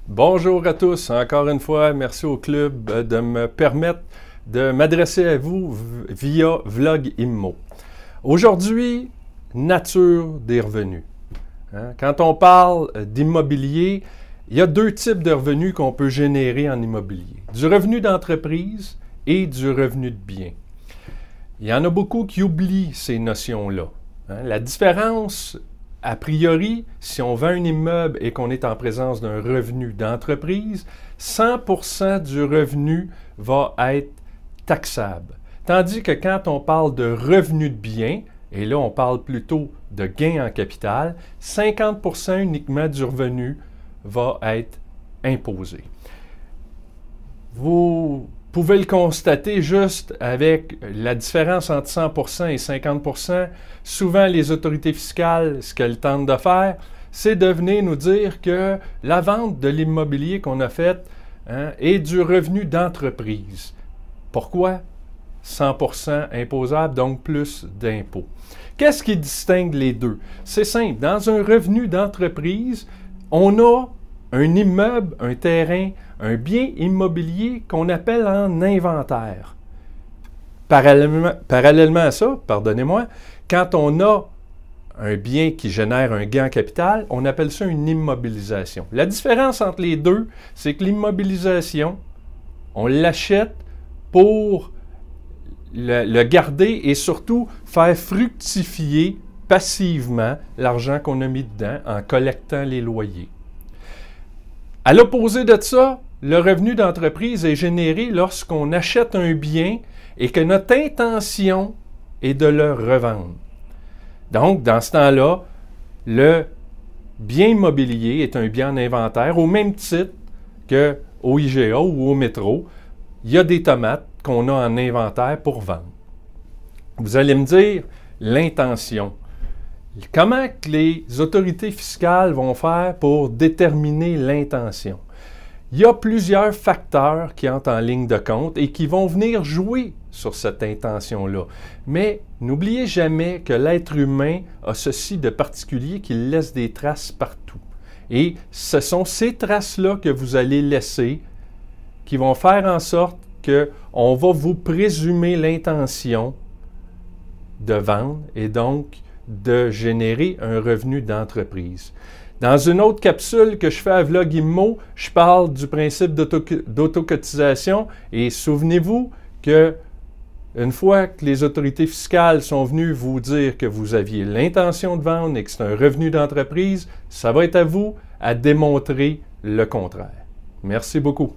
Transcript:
Bonjour à tous, encore une fois, merci au club de me permettre de m'adresser à vous via Vlog Immo. Aujourd'hui, nature des revenus. Quand on parle d'immobilier, il y a deux types de revenus qu'on peut générer en immobilier. Du revenu d'entreprise et du revenu de bien. Il y en a beaucoup qui oublient ces notions-là. La différence, a priori, si on vend un immeuble et qu'on est en présence d'un revenu d'entreprise, 100% du revenu va être taxable. Tandis que quand on parle de revenu de bien, et là on parle plutôt de gain en capital, 50% uniquement du revenu va être imposé. Vous pouvez le constater juste avec la différence entre 100% et 50%. Souvent, les autorités fiscales, ce qu'elles tentent de faire, c'est de venir nous dire que la vente de l'immobilier qu'on a fait est du revenu d'entreprise. Pourquoi? 100% imposable, donc plus d'impôts. Qu'est-ce qui distingue les deux? C'est simple. Dans un revenu d'entreprise, on a un immeuble, un terrain, un bien immobilier qu'on appelle en inventaire. Parallèlement à ça, pardonnez-moi, quand on a un bien qui génère un gain en capital, on appelle ça une immobilisation. La différence entre les deux, c'est que l'immobilisation, on l'achète pour le garder et surtout faire fructifier passivement l'argent qu'on a mis dedans en collectant les loyers. À l'opposé de ça, le revenu d'entreprise est généré lorsqu'on achète un bien et que notre intention est de le revendre. Donc, dans ce temps-là, le bien immobilier est un bien en inventaire au même titre qu'au IGA ou au métro. Il y a des tomates qu'on a en inventaire pour vendre. Vous allez me dire, l'intention. Comment que les autorités fiscales vont faire pour déterminer l'intention? Il y a plusieurs facteurs qui entrent en ligne de compte et qui vont venir jouer sur cette intention-là. Mais n'oubliez jamais que l'être humain a ceci de particulier qu'il laisse des traces partout. Et ce sont ces traces-là que vous allez laisser qui vont faire en sorte qu'on va vous présumer l'intention de vendre et donc de générer un revenu d'entreprise. Dans une autre capsule que je fais à Vlog Immo, je parle du principe d'autocotisation et souvenez-vous que une fois que les autorités fiscales sont venues vous dire que vous aviez l'intention de vendre et que c'est un revenu d'entreprise, ça va être à vous à démontrer le contraire. Merci beaucoup.